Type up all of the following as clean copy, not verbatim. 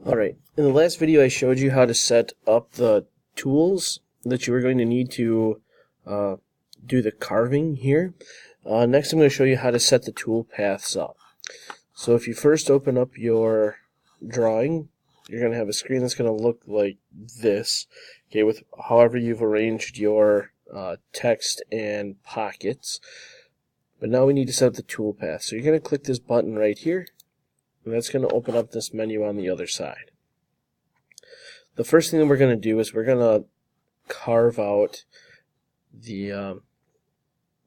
Alright, in the last video I showed you how to set up the tools that you were going to need to do the carving here. Next I'm going to show you how to set the toolpaths up. So if you first open up your drawing, you're going to have a screen that's going to look like this, okay, with however you've arranged your text and pockets. But now we need to set up the toolpath. So you're going to click this button right here, and that's going to open up this menu on the other side. The first thing that we're going to do is we're going to carve out the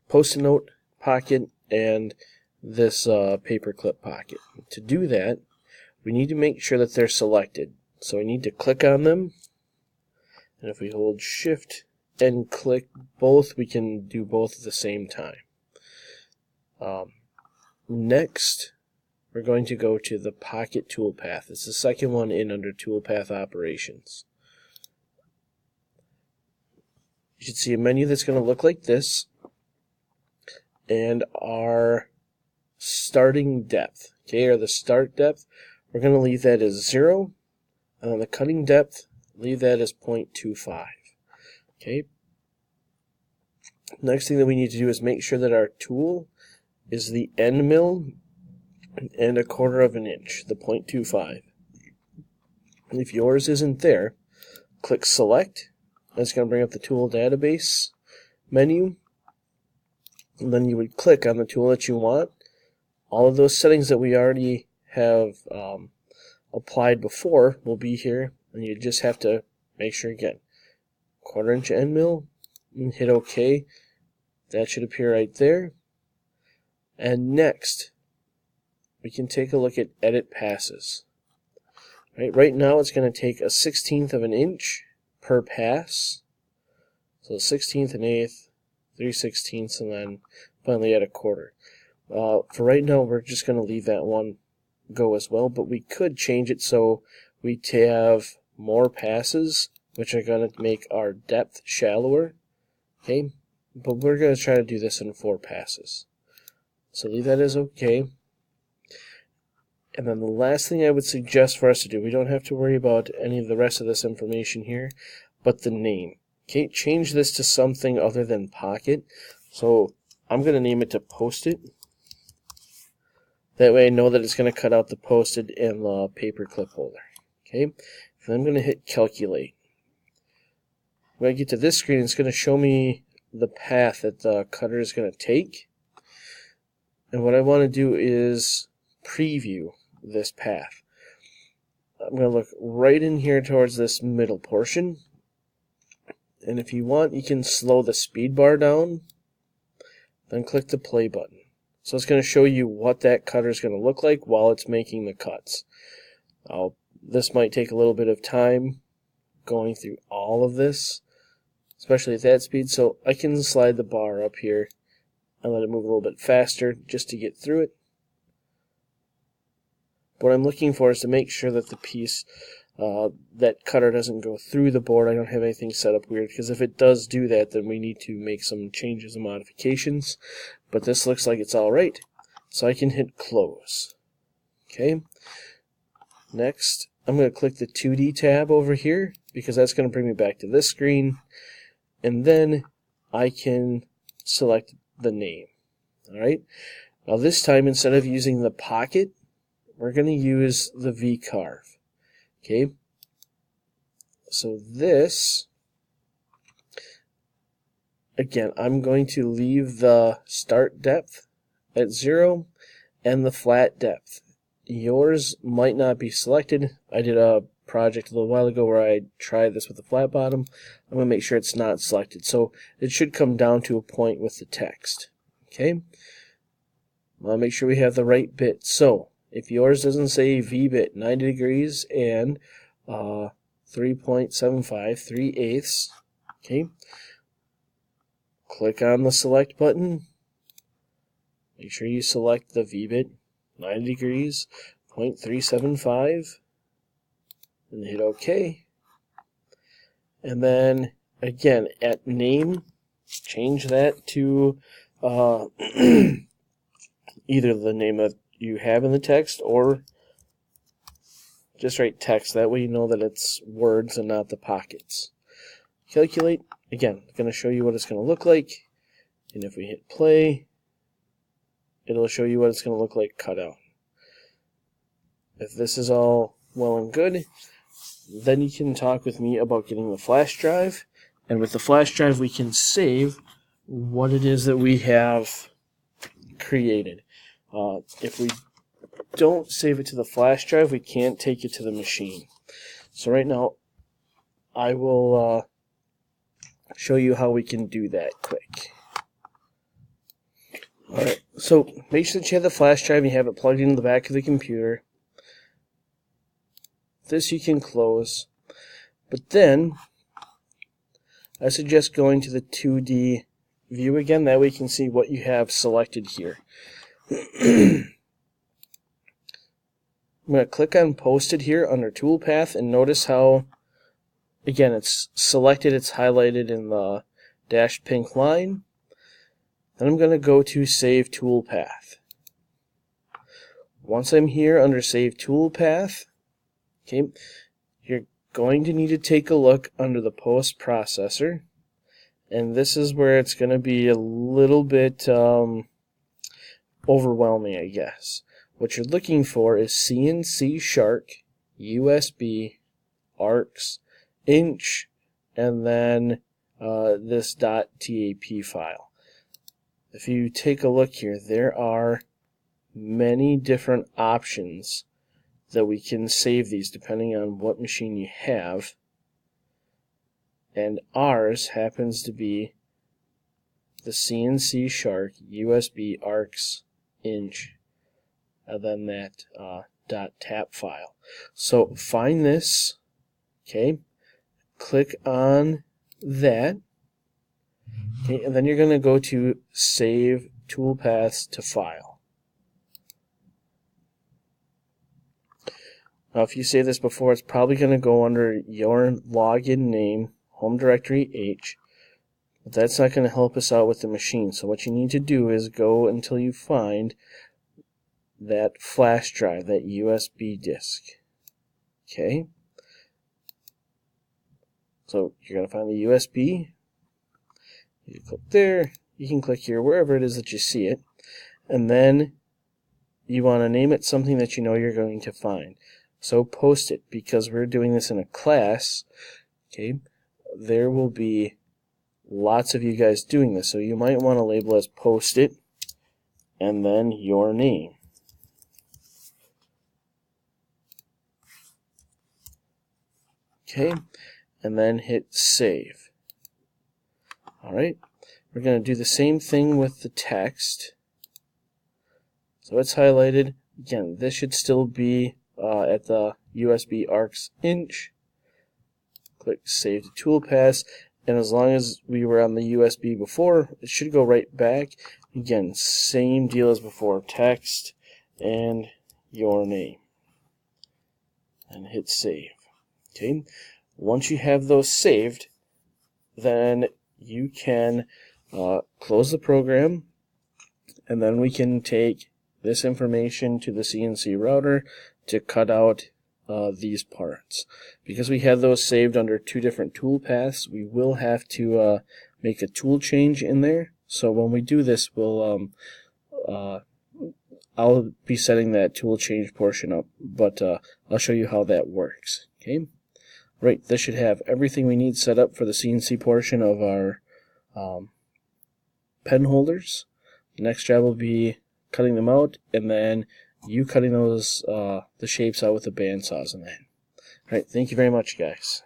Post-it note pocket and this paperclip pocket. To do that, we need to make sure that they're selected. So we need to click on them, and if we hold Shift and click both, we can do both at the same time. Next, we're going to go to the Pocket Toolpath. It's the second one in under Toolpath Operations. You should see a menu that's going to look like this, and our starting depth, okay, or the start depth, we're going to leave that as 0, and then the cutting depth, leave that as 0.25. Okay. Next thing that we need to do is make sure that our tool is the end mill and 1/4 inch, the 0.25. If yours isn't there, click Select. That's going to bring up the tool database menu. And then you would click on the tool that you want. All of those settings that we already have applied before will be here, and you just have to make sure again, 1/4 inch end mill, and hit OK. That should appear right there. And next, we can take a look at Edit Passes. Right now it's going to take a 1/16 of an inch per pass. So 1/16, 1/8, 3/16, and then finally at 1/4. For right now, we're just going to leave that one go as well, but we could change it so we have more passes, which are going to make our depth shallower. Okay, but we're going to try to do this in 4 passes. So leave that as okay. And then the last thing I would suggest for us to do, we don't have to worry about any of the rest of this information here, but the name. Okay, change this to something other than pocket. So I'm going to name it to Post-it. That way I know that it's going to cut out the Post-it and the paper clip holder. Okay, then I'm going to hit Calculate. When I get to this screen, it's going to show me the path that the cutter is going to take. And what I want to do is preview this path. I'm going to look right in here towards this middle portion. And if you want, you can slow the speed bar down, then click the play button. So it's going to show you what that cutter is going to look like while it's making the cuts. This might take a little bit of time going through all of this, especially at that speed, so I can slide the bar up here and let it move a little bit faster just to get through it. What I'm looking for is to make sure that the piece, that cutter doesn't go through the board. I don't have anything set up weird, because if it does do that, then we need to make some changes and modifications. But this looks like it's alright, so I can hit Close. Okay. Next, I'm going to click the 2D tab over here, because that's going to bring me back to this screen, and then I can select the name. Alright. Now this time, instead of using the pocket, we're going to use the V-carve. Okay. So this, again, I'm going to leave the start depth at 0 and the flat depth. Yours might not be selected. I did a project a little while ago where I tried this with the flat bottom. I'm going to make sure it's not selected. So it should come down to a point with the text. Okay. I'll make sure we have the right bit. So if yours doesn't say V-bit 90 degrees and 3.75, 3/8, okay, click on the select button. Make sure you select the V-bit 90 degrees, 0.375, and hit OK. And then again at name, change that to either the name that you have in the text or just write text. That way you know that it's words and not the pockets. Calculate, again, going to show you what it's going to look like. And if we hit play, it'll show you what it's going to look like cut out. If this is all well and good, then you can talk with me about getting the flash drive. And with the flash drive, we can save what it is that we have created. If we don't save it to the flash drive, we can't take it to the machine. So right now, I will show you how we can do that quick. Alright, so make sure that you have the flash drive and you have it plugged into the back of the computer. This you can close. But then, I suggest going to the 2D view again. That way you can see what you have selected here. I'm going to click on Posted here under Toolpath, and notice how, again, it's selected, it's highlighted in the dashed pink line. Then I'm going to go to Save Toolpath. Once I'm here under Save Toolpath, okay, you're going to need to take a look under the Post Processor, and this is where it's going to be a little bit overwhelming, I guess. What you're looking for is CNC Shark, USB, ARCs, inch, and then this .tap file. If you take a look here, there are many different options that we can save these depending on what machine you have. And ours happens to be the CNC Shark, USB, ARCs, inch, and then that .tap file. So find this, okay, click on that, okay, and then you're going to go to Save Toolpaths to File. Now if you save this before, it's probably going to go under your login name, home directory H, but that's not going to help us out with the machine. So what you need to do is go until you find that flash drive, that USB disk. Okay? So you're going to find the USB. You click there. You can click here, wherever it is that you see it. And then you want to name it something that you know you're going to find. So post it, because we're doing this in a class. Okay? There will be lots of you guys doing this. So you might want to label as post it and then your name. Okay, and then hit save. Alright, we're going to do the same thing with the text. So it's highlighted. Again, this should still be at the USB ARCs inch. Click Save to Toolpaths, and as long as we were on the USB before, it should go right back. Again, same deal as before, text and your name. And hit save. Okay. Once you have those saved, then you can close the program, and then we can take this information to the CNC router to cut out these parts. Because we have those saved under two different tool paths, we will have to make a tool change in there. So when we do this, we'll I'll be setting that tool change portion up, but I'll show you how that works. Okay. Right, this should have everything we need set up for the CNC portion of our pen holders. The next job will be cutting them out, and then you cutting those the shapes out with the bandsaws and that. All right, thank you very much, guys.